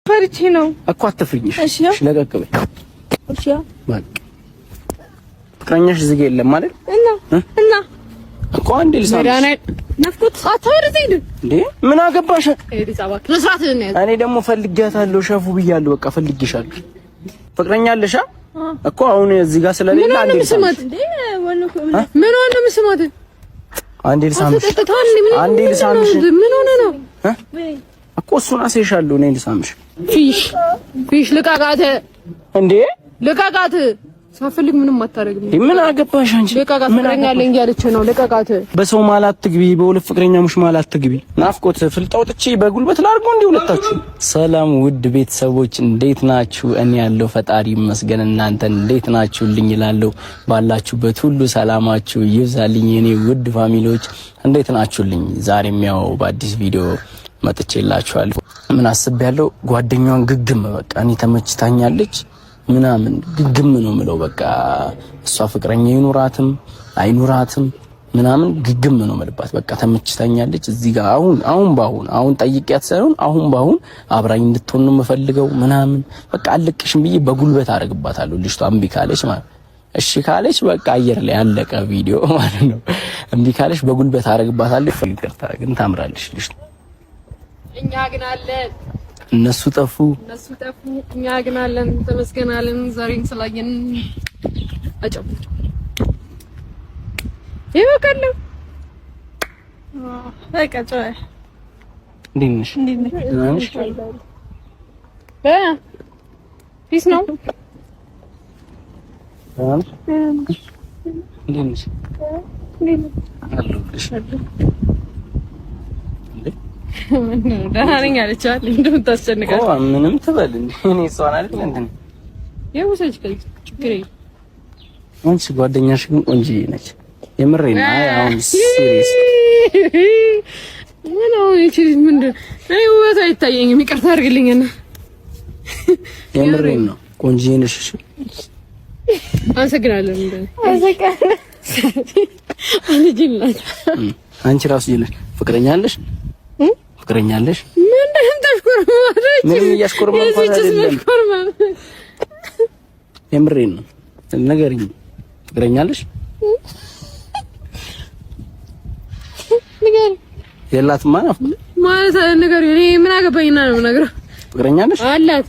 ፈርቼ ነው እኮ አትፍሪኝ። እሺ ለቀቅ በይ። እሺ ማለት ፍቅረኛሽ እዚህ ጋር የለም ማለት እና እኮ አንዴ ልሳምሽ ነፍኩት አታወርዘኝ እንዴ ምን አገባሽ? እኔ ደግሞ ፈልጊያታለሁ ሸፉ ብያለሁ። በቃ ፈልጊሻለሁ። ፍቅረኛ አለሽ እኮ አሁን እዚህ ጋር ስለሌለ አንዴ ልሳምሽ። ምን ሆነ መስማት? አንዴ ልሳምሽ። አንዴ ልሳምሽ። ምን ሆነ ነው እኮ እሱን አሳይሻለሁ። እኔ ልሳምሽ። ፊሽ ልቃቃት እንዴ ልቃቃት ሳፈልግ ምንም አታረግም። ምን አገባሽ አንቺ? ልቃቃት ፍቅረኛ አለኝ ያለች ነው። ልቃቃት በሰው መሀል አትግቢ፣ በሁለት ፍቅረኛሞች መሀል አትግቢ። ናፍቆት ፍልጣው ጥቼ በጉልበት ላድርገው እንዴ ሁለታችሁ? ሰላም ውድ ቤተሰቦች እንዴት ናችሁ? እኔ ያለው ፈጣሪ ይመስገን። እናንተ እንዴት ናችሁልኝ? እላለሁ ባላችሁበት ሁሉ ሰላማችሁ ይብዛልኝ። የኔ ውድ ፋሚሊዎች እንዴት ናችሁልኝ? ዛሬም ያው በአዲስ ቪዲዮ መጥቼላችኋለሁ። ምን አስቤያለሁ? ጓደኛዋን ግግም በቃ እኔ ተመችታኛለች ምናምን ግግም ነው የምለው። በቃ እሷ ፍቅረኛ ይኑራትም አይኑራትም ምናምን ግግም ነው የምልባት። በቃ ተመችታኛለች። እዚህ ጋር አሁን ጠይቂያት ሳይሆን አሁን አብራኝ እንድትሆን ነው የምፈልገው ምናምን በቃ አልቅሽም ብዬ በጉልበት አረግባታለሁ። ልጅቷ እምቢ ካለች ማለት እሺ ካለች በቃ አየር ላይ ያለቀ ቪዲዮ ማለት ነው። እምቢ ካለች በጉልበት አረግባታለሁ። ይቅርታ ግን ታምራለች ልጅቷ። እኛ ግን አለን እነሱ ጠፉ እኛ ግን አለን። ተመስገናለን ዛሬን ስላየን አጨው ይወቀለ በቃ እንዴት ነሽ? ፒስ ነው እንዴት ነሽ? ደህና ነኝ አለች አይደል? እንደምታስጨንቃት ምንም ትበል እንዴ? እኔ እሷን አይደል እንዴ? የውሰጅ ችግር የለም። አንቺ ጓደኛሽ ግን ቆንጆዬ ነች። የምሬን ነው። አይ አሁን ሲሪየስ ምን ነው እቺ ምንድን አይ ውበት አይታየኝም። ይቅርታ አድርግልኝና የምሬን ነው። ቆንጆዬ ነሽ። እሺ አመሰግናለሁ። አንቺ ራሱ ይለሽ ፍቅረኛ አለሽ? ፍቅረኛ አለሽ? ምንድነው ተሽኮርማለች? ምንም እያሽኮርማለች አይደለም። የምሬን ነው። ንገሪኝ፣ ፍቅረኛ አለሽ? ንገሪኝ። የላትም ማለት ንገሪኝ። እኔ ምን አገባኝና ነው የምነግረው። ፍቅረኛ አለሽ? አላት።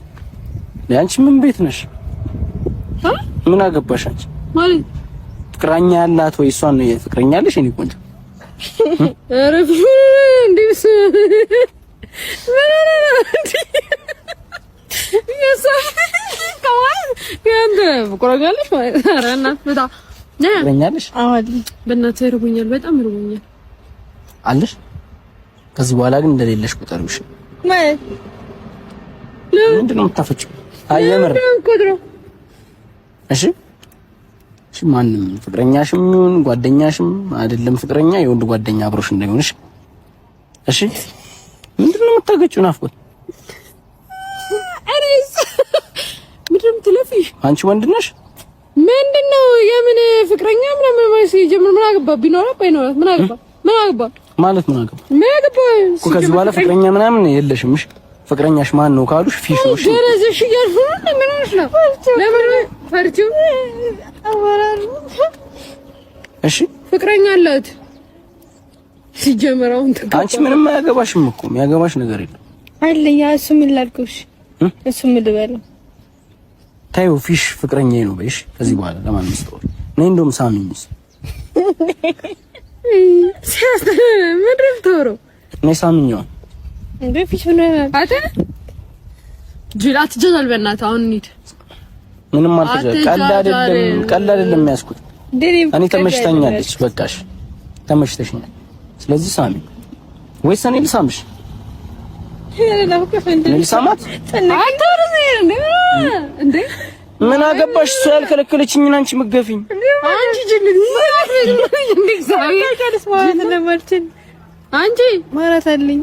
ያንቺ ምን ቤት ነሽ? ምን አገባሽ አንቺ? ማለት ፍቅረኛ ያላት ወይ እሷን ፍቅረኛ አለሽ? እኔ ቆንጆ አረፍ እንዴስ በጣም እርቦኛል አለሽ። ከዚህ በኋላ ግን እንደሌለሽ ቁጠሩሽ። ምንድን ነው የምታፈጭው? አየምር እሺ ማንም ፍቅረኛሽም ይሁን ጓደኛሽም አይደለም ፍቅረኛ የወንድ ጓደኛ አብሮሽ እንዳይሆንሽ እሺ። ምንድነው የምታገጪው? ናፍቆት አሬስ ምንድነው ትለፊሽ? አንቺ ወንድ ነሽ። ምንድነው የምን ፍቅረኛ ምናምን ማለት ይጀምር። ምን አገባ ቢኖር ባይኖር ምን አገባ ማለት ምን አገባ እኮ ከዚህ በኋላ ፍቅረኛ ምናምን የለሽም። እሺ ፍቅረኛሽ ማን ነው ካሉሽ ፊሽ ነው። እሺ ደረዘሽ ይያልፉ ምን ሆነሽ ነው? ለምን ፈርቺው? እሺ ፍቅረኛ አላት ሲጀመር። አሁን አንቺ ምንም አያገባሽም እኮ የሚያገባሽ ነገር የለም አይደል? ያ እሱ ምን ላድርገውሽ? እሱ ምን ልበለው? ታዩ ፊሽ ፍቅረኛዬ ነው በይሽ። ከዚህ በኋላ ለማን መስጠት ነኝ? እንደውም ሳሚኝስ ምንድን ተወሮ ነኝ ሳሚኛው እንዴ ፊሽ ነው አታ ጅላት ጀዛል። በእናትህ አሁን እንሂድ። ምንም ቀልድ አይደለም ያስኩት። እኔ ተመችተኛለች። በቃሽ ተመችተሽኛል። ስለዚህ ሳሚ ወይስ እኔ ልሳምሽ? ልሳማት እንዴ? ምን አገባሽ? እሷ ያልከለከለችኝን አንቺ ምገፊኝ። አንቺ ጅል አንቺ ማራት አለኝ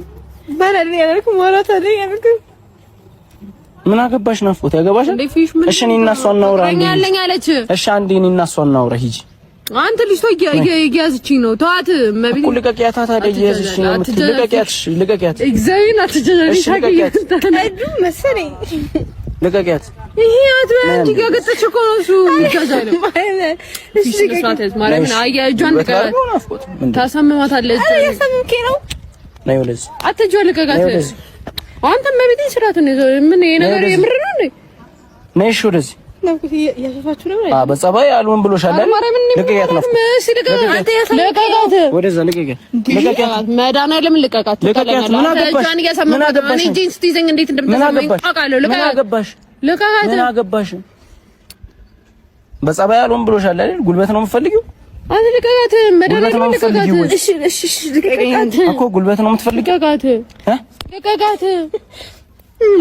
ምን አገባሽ? ናፍቆት ያገባሽ? እሺ እኔ እና እሷ እናውራ። እሺ አንዴ እኔ እና እሷ እናውራ። ሂጂ አንተ ልጅ ተው እያያዝችኝ ነው። ተዋት መቤት እኮ ልቀቂያት። ታዲያ እያያዝችኝ ነው የምትል ልቀቂያት። ልቀቂያት። እግዚአብሔርን አትጀነሪ ታውቂያለሽ መሰለኝ። ልቀቂያት። ይሄ አትበንጂ ያገጠች እኮ ነው እሱ ይጋዛል ማለት እሺ ልቀቂያት። ማርያምን አያጇን ልቀቂያት። ታሳምማታለች። አረ ያሳምምከኝ ነው ነው ወለስ አትጆ ልቀቂያት። አንተ መቤት ስራት ነው ምን ይሄ ነገር የምር ነው እንዴ? ነሽ ወደዚህ ነው ያሸፋችሁ ነው ማለት በጸባይ አልሆን ብሎሻል አይደል? ልቀቂያት ነው ልቀቂያት። ወደዛ ልቀቂያት። ልቀቂያት። መድኃኒዓለም ልቀቂያት። ልቀቂያት። ምን አገባሽ? እኔ ጂንስ ትይዘኝ እንዴት እንደምትሰማኝ አውቃለሁ። ልቀቂያት። ምን አገባሽ? ልቀቂያት። ምን አገባሽ? በጸባይ አልሆን ብሎሻል አይደል? ጉልበት ነው የምትፈልጊው? አንተ ልቀቂያት። መድኃኒዓለም ልቀቂያት። እሺ እሺ እሺ ልቀቂያት እኮ ጉልበት ነው የምትፈልጊው? ልቀቂያት። ልቀቂያት።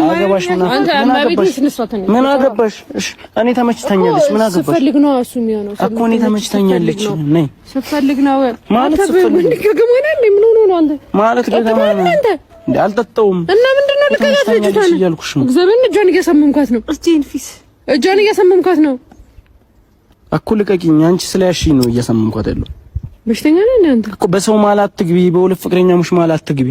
አገባሽ ምን አገባሽ? እሺ እኔ ተመችተኛለች። ምን አገባሽ? ስፈልግ ነው እሱ የሚሆነው እኮ እኔ ተመችተኛለች። ነይ ስፈልግ ነው ማለት ስፈልግ ገገማ ነኝ። ምን ሆኖ ነው አንተ ማለት ገገማ ነኝ አንተ እንዴ? አልጠጣውም እና ምንድነው ልቀቃት እያልኩሽ ነው። እግዚአብሔርን እጇን እያሰመምኳት ነው። እስቲን ፊስ እጇን እያሰመምኳት ነው እኮ ልቀቂኝ። አንቺ ስለያሽኝ ነው እያሰመምኳት ያለው። በሽተኛ ነኝ አንተ እኮ በሰው መሀል አትግቢ። በሁለት ፍቅረኛሞች መሀል አትግቢ።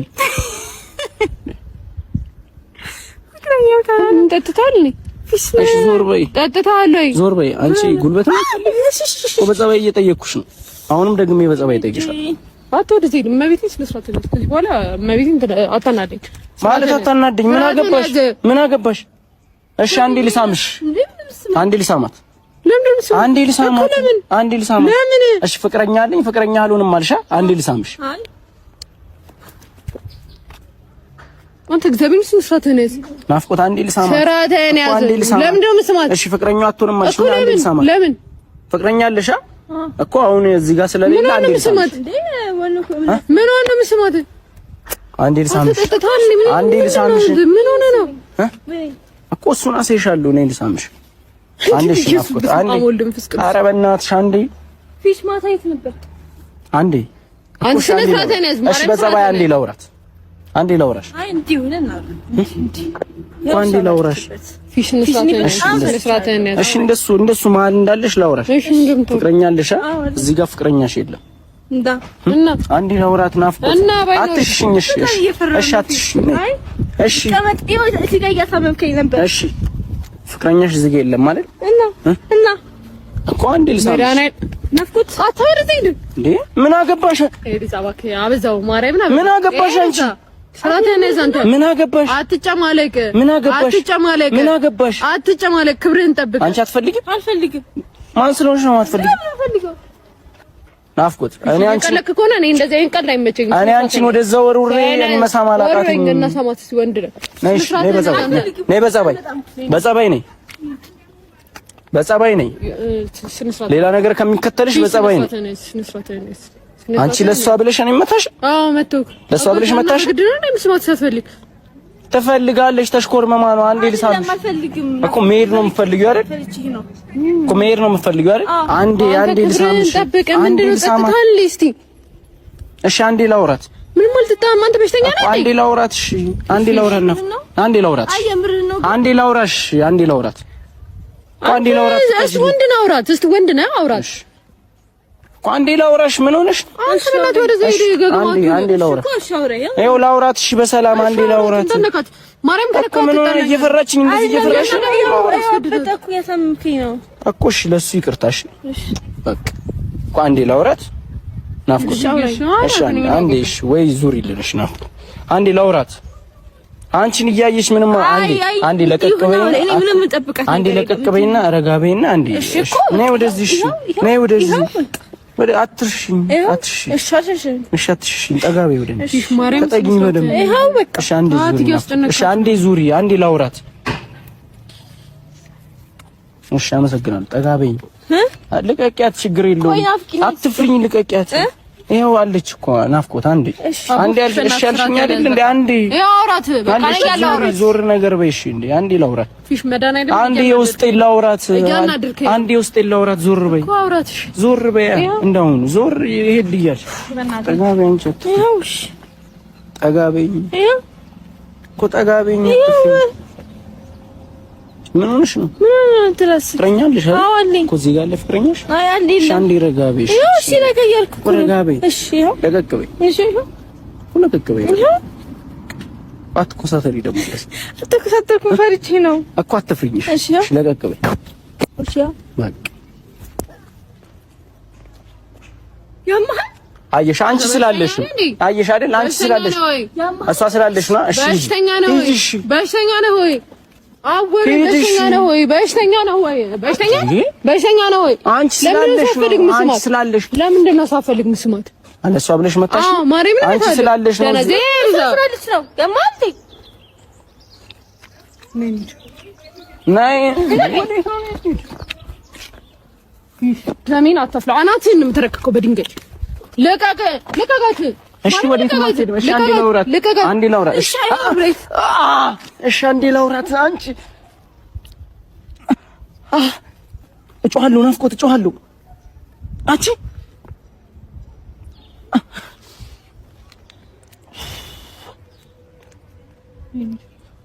ጠጥታል ነኝ ፊስ ነው። እሺ ዞር በይ። ጠጥታል ወይ ዞር በይ። አንቺ ጉልበት ነው እኮ በጸባይ እየጠየቅኩሽ ነው። አሁንም ደግሜ በጸባይ እጠይቅሻለሁ። አትወደዚ መቤቴን ስለስራት ነው። ከዚህ በኋላ መቤቴን አታናደኝ ማለት አታናደኝ። ምን አገባሽ? ምን አገባሽ? እሺ አንዴ ልሳምሽ። አንዴ ልሳማት። ለምን አንዴ ልሳማት? አንዴ ልሳማት። እሺ ፍቅረኛ አለኝ። ፍቅረኛ አልሆንም አልሻ። አንዴ ልሳምሽ። አንተ እግዚአብሔር ስራተህ ነህ። ናፍቆት አንዴ ልሳማት። ስራተህ ነህ። ለምን ደም ስማት? እሺ ፍቅረኛው አትሆንም አልሽ። አንዴ ልሳማት። ለምን ፍቅረኛ አለሽ እኮ አሁን እዚህ ጋር ስለሌለ አንዴ ልሳማት። ምን ሆነ ነው ስማት? አንዴ ልሳምሽ። አንዴ ልሳምሽ። ምን ሆነ ነው እኮ እሱን አሳይሻለሁ። ነይ ልሳምሽ። አንዴ ናፍቆት አንዴ። ኧረ በእናትሽ አንዴ ፊሽ ማታ የት ነበር? አንዴ አንቺ ስራተህ ነህ። እሺ በጸባይ አንዴ ላውራት። አንዴ ላውራሽ። አይ እንዲሁ ነና አንዴ ላውራሽ። ፊሽ ንስራተ ነው። እሺ እንደሱ መሀል እንዳለሽ ላውራሽ። እሺ ፍቅረኛ አለሽ? እዚህ ጋር ፍቅረኛሽ የለም እና አንዴ ላውራት። ናፍቆት አትሽሽኝ። እሺ እሺ አትሽሽኝ። እሺ ከመጥቂው እዚህ ጋር እያሳመምከኝ ነበር። እሺ ፍቅረኛሽ እዚህ ጋር የለም ማለት እና እኮ አንዴ ልሳምሽ። ናፍቆት አታወርደኝ እንዴ? ምን አገባሽ? እዲዛባክ አበዛው ማርያም ምን አገባሽ አንቺ? ስራተን ዘንተ ምን አገባሽ? አትጨማለቅ። ምን አገባሽ? አትጨማለቅ። ምን አገባሽ? አትጨማለቅ። ክብርህን ጠብቅ። አንቺ አትፈልጊም? አልፈልግም። ማን ስለሆንሽ ነው አትፈልጊም? ናፍቆት እኔ አንቺ ቀለክ ከሆነ እኔ እንደዚህ አይን ቀልድ አይመቸኝም። እኔ አንቺን ወደዛ ወሩሬ መሳም አላቃተኝ። እና ሰማት ወንድ ነው። ነይ በጸባይ ነይ። በጸባይ ነኝ። ሌላ ነገር ከሚከተልሽ በጸባይ ነኝ። አንቺ ለሷ ብለሽ እኔ መታሽ? አዎ መተው። ለሷ ብለሽ መታሽ? ግድና ነው መስማት ሳትፈልግ ትፈልጋለሽ። ተሽኮርመማ ነው። አንዴ ልሳምሽ እኮ መሄድ ነው የምትፈልጊው አይደል? እኮ መሄድ ነው የምትፈልጊው አይደል? አንዴ ልሳምሽ። ጠብቀ ምንድነው ጠጥታል? እስቲ እሺ አንዴ ላውራት። ምን ማለት ታማ አንተ በሽተኛ ነህ? አንዴ ላውራት። እሺ አንዴ ላውራት ነው። አንዴ ላውራት። አንዴ ላውራሽ። አንዴ ላውራት። አንዴ ላውራት። እሺ ወንድ ነው አውራት። እስቲ ወንድ ነው አውራት። አንዴ ላውራሽ። ምን ሆነሽ? አንተ ወደዛ ሄደ ይገግማት። አንዴ ላውራት። ይኸው ላውራት። እሺ በሰላም አንዴ ላውራት። ማርያም ከነካት ምን ሆነ? እየፈራችኝ እንደዚህ እየፈራሽ በጣም ያሳምከኝ ነው እኮ። እሺ ለሱ ይቅርታሽ። በቃ አንዴ ላውራት። ናፍቆት እሺ አንዴ እሺ ወይ ዙር ይልልሽ ናፍቆት። አንዴ ላውራት። አንቺን እያየሽ ምንም አንዴ ለቀቅበይና አንዴ ለቀቅበይና ረጋበይና አንዴ እሺ ነይ ወደዚህ። እሺ ነይ ወደዚህ ወደ አትርሽኝ። እሺ አትርሽኝ። ጠጋቤ ወደ እሺ ማርያም ተጠጊኝ ወደ ይሄው በቃ እሺ አንዴ ዙሪ። አንዴ ላውራት። እሺ አመሰግናለሁ። ጠጋቤኝ ልቀቂያት። ችግር የለውም። አትፍሪኝ። ልቀቂያት። ይሄው አለች እኮ ናፍቆት። አንዴ ያልሽ ያልሽኝ አይደል እንዴ? አንዴ አውራት። በቃ ያለው አውራት። ዞር ነገር በይሽ እንዴ? አንዴ ላውራት። ፊሽ መዳን አይደል? አንዴ የውስጤ ላውራት። አንዴ የውስጤ ላውራት። ዞር በይ። ዞር በይ። እንደው ዞር ይሄድ ይያል። ጠጋቤ አንቺ ይኸውሽ። ጠጋቤ ይኸው እኮ ጠጋቤኝ። ምን ሆነሽ ነው? ምን ትላስ? ፍቅረኛለሽ አይደል? አዎ አለኝ እኮ እዚህ ጋር አለ ፍቅረኛሽ? አይ አለኝ። ሻንዲ ረጋቤሽ። እሺ ነገ እያልኩ እኮ ረጋቤ። እሺ ይኸው ለቀቅ በይ። እሺ ይኸው ለቀቅ በይ። አትኮሳተሪ ደግሞ አትኮሳተርኩም ፈርቼ ነው እኮ አትፍሪኝ። እሺ ለቀቅ በይ። እሺ በቃ ያማህ አየሽ አንቺ ስላለሽ አየሽ አይደል? አንቺ ስላለሽ እሷ ስላለሽ ነው። እሺ በሽተኛ ነው ወይ? በሽተኛ ነው ወይ? አወረ በሽተኛ ነው ወይ? በሽተኛ ነው ወይ? በሽተኛ ነው ወይ? አንቺ ስላለሽ ነው። አንቺ ስላለሽ ለምንድን ነው ሳፈልግ ምስማት አለ እሷ ብለሽ መጣሽ? አዎ ማርያምን አንቺ ስላለሽ ነው። ስላለሽ ነው ገማልቲ ናይ ለምን አታፍለው? አናትህን ነው የምትረከከው በድንጋይ ለቀቀ ለቀቀት። እሺ ወዴት ነው የምትሄደው? እሺ አንዴ ላውራት፣ አንዴ ላውራት። እሺ እሺ አንዴ ላውራት። አንቺ እጮሃለሁ፣ ናፍቆት እጮሃለሁ። አንቺ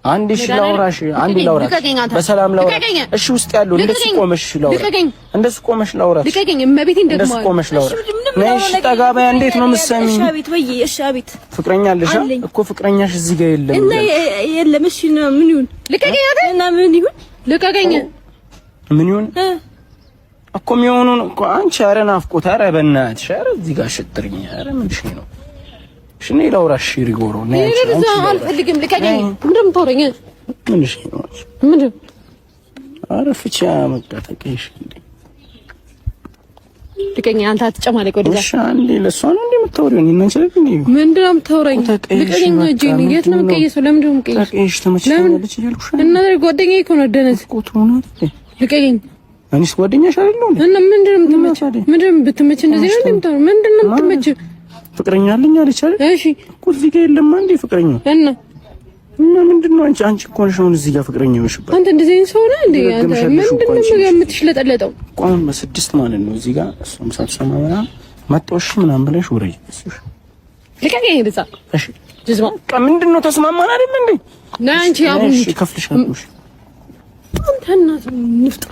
አንዴ እሺ ላውራሽ፣ አንዴ ላውራት፣ በሰላም ላውራት። እሺ ውስጥ ያለው እንደሱ ቆመሽ ላውራት፣ እንደሱ ቆመሽ ላውራት። ልቀቀኝ፣ እመቤቴን ደግሞ እንደሱ ቆመሽ ላውራት። ነሽ ጠጋባይ፣ እንዴት ነው የምትሰሚኝ? እሺ አቤት ወይ እሺ አቤት። ፍቅረኛ አለሽ እኮ ፍቅረኛሽ እዚህ ጋር የለም እና የለም። እሺ ነው ምን ይሁን? ልቀቀኝ እና ምን ይሁን? ልቀቀኝ ምን ይሁን እኮ የሚሆነው እኮ አንቺ። ኧረ ናፍቆት፣ ኧረ በእናትሽ፣ ኧረ እዚህ ጋር ሽጥርኝ፣ ኧረ ምን እሺ ነው ሽኔ ላውራሽ ሪጎሮ ነኝ። አንቺ አልፈልግም፣ ልቀቀኝ። ምንድን ነው የምታወራኝ? ምን እሺ ነው? ምንድን ኧረ ፍቻ መጣጠቅሽ እንዴ? ልቀቀኝ። አንተ አትጨማለቅ ወደዛ። እሺ አንዴ ለሷ ነው እንዴ የምታወሪው? እኔ ነኝ ስለዚህ ምንድን ነው የምታወራኝ? ልቀቀኝ። እጄን የት ነው የምትቀይሰው? ለምንድን ነው የምትቀይሰው? ታውቂሽ ተመችቶኛለች እያልኩሽ እና ጓደኛዬ እኮ ነው ደነዝ እኮ ትሆናለች። ልቀቀኝ። እኔስ ጓደኛሽ አይደለሁ እና ምንድን ነው የምትመችው? ምንድን ነው ብትመች እንደዚህ ነው እንደምታወራው? ምንድን ነው የምትመችው? ፍቅረኛ አለኝ አለች አይደል? እሺ እኮ እዚህ ጋር የለም አንዴ ፍቅረኛ እና ምንድን ነው አንቺ እኮ ነሽ አሁን እዚህ ጋር ፍቅረኛ ይወሽባል። አንተ እንደዚህ አይነት ሰው ነህ እንዴ? አንተ ምንድን ነው የምትሽለጠለጠው? አሁን በስድስት ማለት ነው እዚህ ጋር እሷም ሳትሰማ ምናምን መጣሁሽ ምናምን ብለሽ ወሬ እሺ ልቀቀኝ። ብቻ እሺ ጅዝማ ምንድን ነው ተስማማን አይደል እንዴ? ና አንቺ አቡሽ ከፍልሻለሁ። አንተ እናት ንፍጣ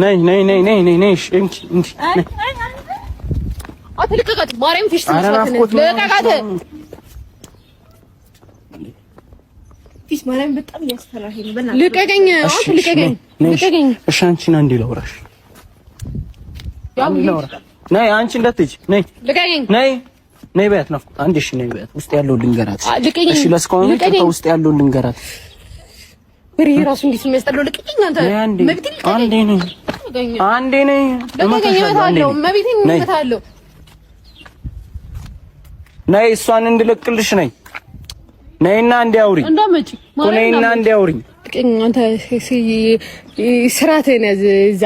ነይ ነይ ነይ ነይ ነይ ነይ እሺ እንኪ እንኪ አትልቀቀት። ማርያም ፊሽ ተመስራት ነው። ልቀቀት። ፊሽ ማርያም በጣም ያስፈራኝ ነው። በእናትህ ልቀቀኝ። አንተ ልቀቀኝ። ልቀቀኝ። እሺ አንቺን አንዴ ላውራሽ። ነይ አንቺ እንዳትሄጂ። ነይ ልቀቀኝ። ነይ ነይ በያት ናፍቆት። አንዴ እሺ ነይ በያት። ውስጥ ያለው ልንገራት። እሺ ለስካሁን ውስጥ ያለው ልንገራት። ወሬ ራሱ እንዴት ነው የሚያስጠላው? ልቀቀኝ። አንተ መብት ልቀቀኝ። አንዴ ነይ አንዴ ነይ። ልቀቀኝ። እመታለሁ። መብቴን እመታለሁ። ነይ እሷን እንድለቅልሽ ነይ። ነይና አንዴ አውሪኝ። እንዳመጪ ነይና አንዴ አውሪኝ። አንተ ስራትህን ያዝ። እዛ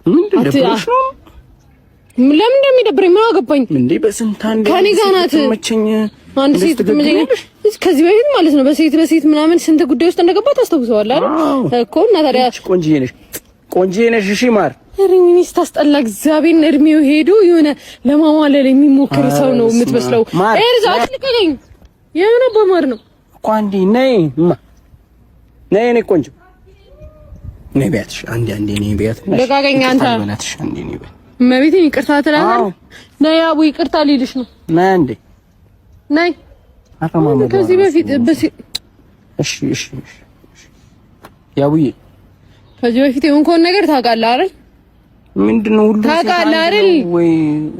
ምንድን ደብሮሽ ነው? ለምን እንደሚደብረኝ ምን አገባኝ እንዴ? በስንት አንዴ ከኔ ጋር ናት አንድ ሴት ትመጪኝ። ከዚህ በፊት ማለት ነው በሴት ምናምን ስንት ጉዳይ ውስጥ እንደገባ ታስታውሰዋለህ አይደል እኮ። እና ታዲያ ቆንጆዬ ነሽ። እሺ ማር ምን ስታስጠላ እግዚአብሔርን። እድሜው ሄዶ የሆነ ለማማለል የሚሞክር ሰው ነው የምትመስለው። ኤርዛ አትልቀቀኝ። የሆነ በማር ነው እኮ አንዴ ነይ ነይ ነይ ቆንጆ ነይ ቢያትሽ አንዴ ነይ ቢያት ልቀቀኝ። አንተ በላትሽ አንዴ ነይ ቢያት እመቤቴን ይቅርታ ትላለህ። ነይ አቡ ይቅርታ ሊልሽ ነው። ነይ አንዴ ነይ አፈማማ ከዚህ በፊት እሺ ያቡዬ ከዚህ በፊት የሆንከውን ነገር ታውቃለህ አይደል? ምንድነው ሁሉ ታውቃለህ አይደል? ወይ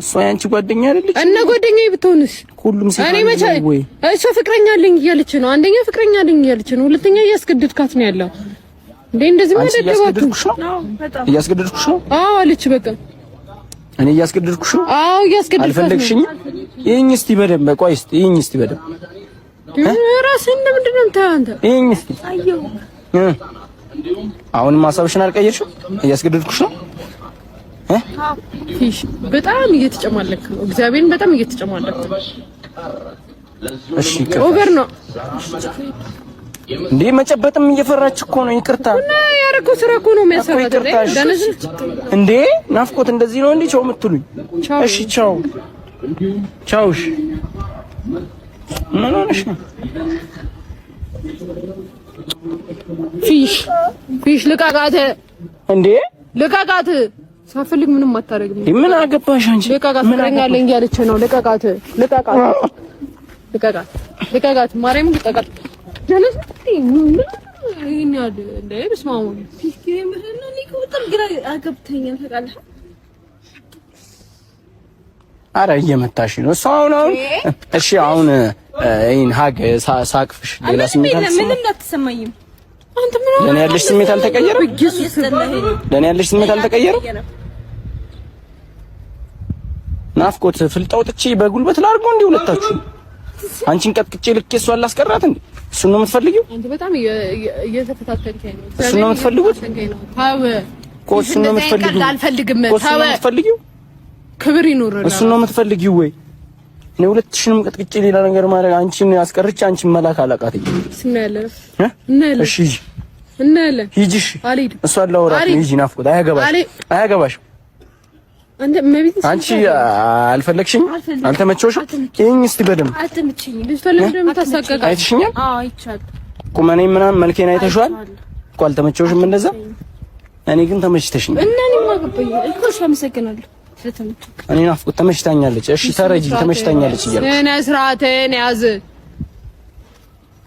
እሷ ያንቺ ጓደኛ አይደለች? እና ጓደኛዬ ብትሆንስ? ሁሉም ሴት እኔ መቼ እሷ ፍቅረኛ አለኝ እያለች ነው። አንደኛ ፍቅረኛ አለኝ እያለች ነው። ሁለተኛ እያስገደድካት ነው ያለው እንዴ? እንደዚህ ማለት እያስገደድኩሽ ነው? እያስገደድኩሽ ነው? አዎ አለች። በቃ እኔ እያስገደድኩሽ ነው? አዎ እያስገደድኩሽ። አልፈለግሽኝ? ይሄኝ እስቲ በደንብ ቆይ፣ እስቲ ይሄኝ እስቲ በደንብ ራስህን ለምንድን ነው አንተ? ይሄኝ እስቲ አየው። አሁንም ሀሳብሽን አልቀየርሽም? እያስገደድኩሽ ነው? ፊሽ በጣም እየተጨማለክ ነው። እግዚአብሔርን በጣም እየተጨማለክ ነው። እሺ ኦቨር ነው እንዴ? መጨበጥም እየፈራች እኮ ነው። ይቅርታ እና ያረከው ስራ እኮ ነው የሚያሰራት እንዴ? ናፍቆት እንደዚህ ነው እንዴ ቻው የምትሉኝ? እሺ ቻው ቻው። እሺ ምን ሆነሽ ነው? ፊሽ ልቀቃት እንዴ! ልቀቃት። ሳፈልግ ምንም አታረግም። ምን አገባሽ አንቺ? ልቀቃት። ፍቅረኛ አለኝ እያለች ነው። ልቀቃት። ማርያም ልቀቃት። ጀለስ ይኛል እንዴ! በስማሙ ፊሽ ምህና ሊቆጥም ግራ አገብተኛል ታውቃለህ። አረ እየመታሽ ነው እሷ አሁን እሺ አሁን ይሄን ሀግ ሳቅፍሽ ሌላ ስሜት ምንም አትሰማኝም። አንተ ምን ለኔ ያለሽ ስሜት አልተቀየረም? ለኔ ያለሽ ስሜት አልተቀየረም? ናፍቆት ፍልጣውጥቼ በጉልበት ላድርገው እንዴ ሁለታችሁ? አንቺን ቀጥቅጬ ልኬ እሷን ላስቀራት እንዴ? እሱን ነው የምትፈልጊው? አንተ በጣም እየተፈታተንከኝ ነው። እሱን ነው የምትፈልጉት? ታው እሱን ነው የምትፈልጊው? አልፈልግም። ታው ክብር ይኖርና እሱን ነው የምትፈልጊው ወይ? እኔ ሁለትሽንም ቀጥቅጬ ሌላ ነገር ማድረግ አንቺን አስቀርቼ አንቺን መላክ አላቃተኝ። ስናያለን እሺ እናያለን። ሂጂሽ አልሄድም። እሷን ላወራት ነው። ሂጂ ናፍቆት አያገባሽም። አንቺ አልፈለግሽኝ? አልተመቸውሽም? ይሄን እስቲ በደምብ አልተመቸኝም። አይተሽኛል? አዎ አይቻል። ቁመኔ ምናምን መልኬን አይተሽዋል እኮ አልተመቸውሽም? እንደዛ እኔ ግን ተመችተሽኝ እና እኔ ማገባኝ እኮ አመሰግናለሁ። እኔ ናፍቆት ተመችታኛለች። እሺ ተረጂ ተመችታኛለች እያልኩ እኔ ስርዓቴን ያዝ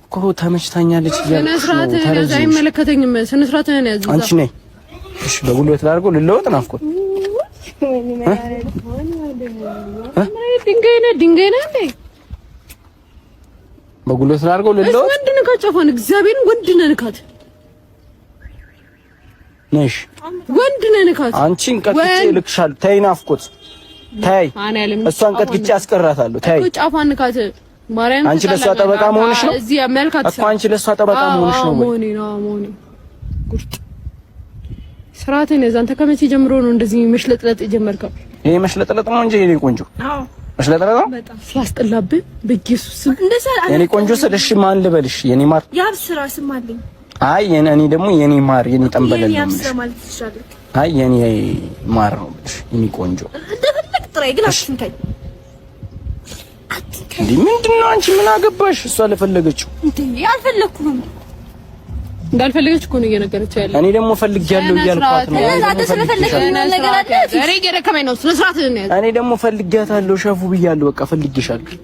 እኮ ተመችታኛለች እያልኩ እኔ ስርዓቴን ያዝ። አይመለከተኝም። ስነ ስርዓቴን ያዝ። አንቺ ነይ እሺ በጉልበት ላድርገው ልለወጥ ናፍቆት ድንጋይ ነህ እንዴ? በጉልበት ላድርገው ልለወጥ ወንድ ነህ ካጫፋን እግዚአብሔርን ወንድ ነህ ንካት ነሽ ወንድ ነህ ንካት። አንቺን ቀጥቅጬ ልክሻለሁ። ተይ ናፍቆት ተይ። እሷን ቀጥቅጬ አስቀራታለሁ። ተይ ጫፋን ንካት። ማርያም አንቺ ለሷ ጠበቃ መሆንሽ ነው እዚህ ያመልካት እኮ አንቺ ለሷ ጠበቃ መሆንሽ ነው ወይ? ሞኒ ጉርጥ ስርዓትን ያዝ። አንተ ከመቼ ጀምሮ ነው እንደዚህ መሽለጥለጥ የጀመርከው? ይሄ መሽለጥለጥ ነው እንጂ የኔ ቆንጆ። አዎ መሽለጥለጥ ነው። በጣም ሲያስጠላብህ በኢየሱስ ስም እንደዛ። የኔ ቆንጆ ስልሽ ማን ልበልሽ? የኔ ማር ያብ ስራ ስም አለኝ። አይ እኔ ደግሞ የኔ ማር የኔ ጠንበለል ነው። አይ የኔ ማር ነው ብለሽ የኔ ቆንጆ እንደፈለክ ጥራይ ግን አትንካኝ። እንዴ ምንድን ነው አንቺ ምን አገባሽ? እሷ ለፈለገችው እንዴ አልፈለኩም። እንዳልፈለገች እኮ ነው እየነገረች ያለው። እኔ ደግሞ ፈልጊያለሁ እያልኳት ነው። አንተ ስለፈለክ ነው ነገር አለ። እኔ እየደከመኝ ነው። ስነ ስርዓት ነው ያለው። እኔ ደግሞ ፈልጊያታለሁ ሸፉ ብያለሁ። በቃ ፈልጊሻለሁ።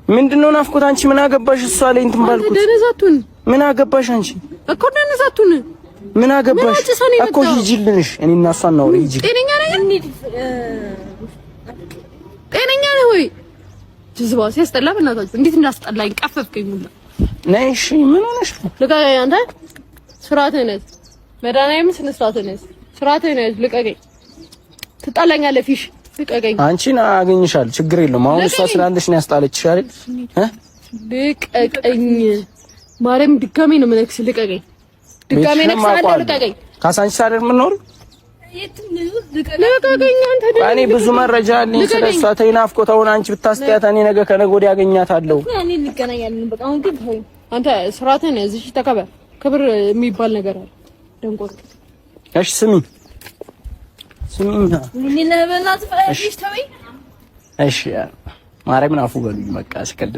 ምንድነው ናፍቆት? አንቺ ምን አገባሽ? እሷ ላይ እንትን ባልኩት ደነዛቱን ምን አገባሽ? አንቺ እኮ ደነዛቱን ምን አገባሽ እኮ? ሂጂልንሽ እኔና እሷ ነው። ሂጂ። ጤነኛ ነህ? ጤነኛ ነህ ወይ? ጅዝባ ሲያስጠላ በእናታችሁ እንዴት እንዳስጠላኝ ቀፈፍከኝ ሁላ። ነይ እሺ ምን ሆነሽ ነው? ልቀቀኝ አንተ። ስርዓትህን ያዝ። መድኃኒዓለም ስነ ስርዓትህን ያዝ። ስርዓትህን ያዝ። ልቀቀኝ። ትጣላኛለህ ፊሽ ልቀቀኝ። አንቺን አገኝሻለሁ ችግር የለውም። አሁን እሷ ስላለሽ ነው ያስጣለችሽ አይደል? ልቀቀኝ። ማርያም ድጋሜ ነው የምነክስ። ልቀቀኝ። ድጋሜ ነክሳለሁ። ልቀቀኝ። ካሳንቺስ አይደል የምንኖር? ልቀቀኝ አንተ። እኔ ብዙ መረጃ አለኝ ስለሷ። ተይ ናፍቆት። አሁን አንቺ ብታስጠያት እኔ ነገ ከነገ ወዲያ አገኛታለሁ። እኔ እንገናኛለን። በቃ አሁን ግን ተወኝ። አንተ ስርዓትህን ያዝ። እሺ ተከበር። ክብር የሚባል ነገር አለ። ደንቆር። እሺ ስሚኝ ምን ለበናት ፈሽ ተወይ። እሺ ማርያምን አፉ በሉኝ። በቃ ስቀልድ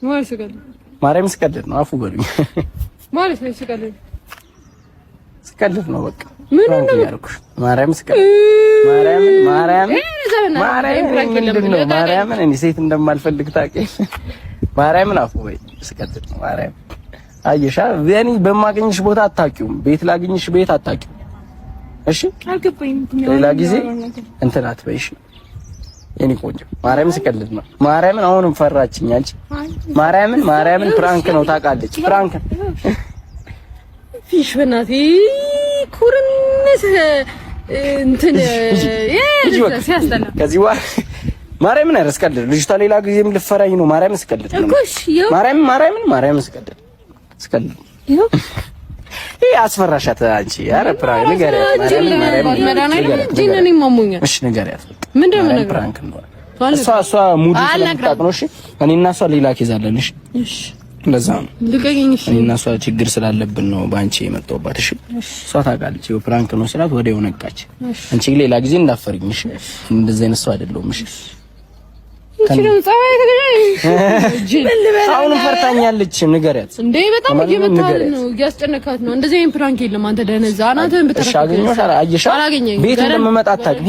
ማለት ስቀልድ ማርያም ስቀልድ ነው። አፉ በሉኝ ማለት ነው። ስቀልድ ነው። በቃ ምን ነው ያልኩሽ? ማርያም ስቀልድ ማርያምን እኔ ሴት እንደማልፈልግ ታውቂ። ማርያምን አፉ በይ። ስቀልድ ነው። ማርያም አየሻ። እኔ በማገኝሽ ቦታ አታውቂውም። ቤት ላገኝሽ ቤት አታውቂውም። እሺ አልገባኝም። ሌላ ጊዜ እንትን አትበይሽ የኔ ቆንጆ። ማርያምን ስቀልድ ነው። ማርያምን አሁንም ፈራችኝ አንቺ። ማርያምን ፕራንክ ነው ታውቃለች። ፕራንክ ፊሽ በናቴ ኩርንስ እንትን ሲያስጠላ። ከዚህ በኋላ ማርያምን አረስቀልድ። ልጅቷ ሌላ ጊዜም ልፈራኝ ነው። ማርያምን ስቀልድ ነው። ማርያምን ስቀልድ ይሄ አስፈራሻት አንቺ። ኧረ ፕራንክ ንገሪያት። እሷ ሙድ ስለምታውቅ ነው። እሺ እኔና እሷ ሌላ ኬዝ አለን። እሺ ለዛ ነው እኔና እሷ ችግር ስላለብን ነው በአንቺ የመጣሁባት። እሺ እሷ ታውቃለች። ይኸው ፕራንክ ነው ስላት ወዲያው ነቃች። አንቺ ሌላ ጊዜ እንዳፈርኝ። እሺ እንደዚህ አይነት ሰው አይደለሁም። እሺ አሁንም ፈርታኛለች። ንገሪያት እንዴ በጣም እየመታል ነው፣ እያስጨነካት ነው። እንደዚህ አይነት ፕራንክ የለም። አንተ ደነዛ አናትህን ብትረካ ቤት እንደምመጣ አታውቅም።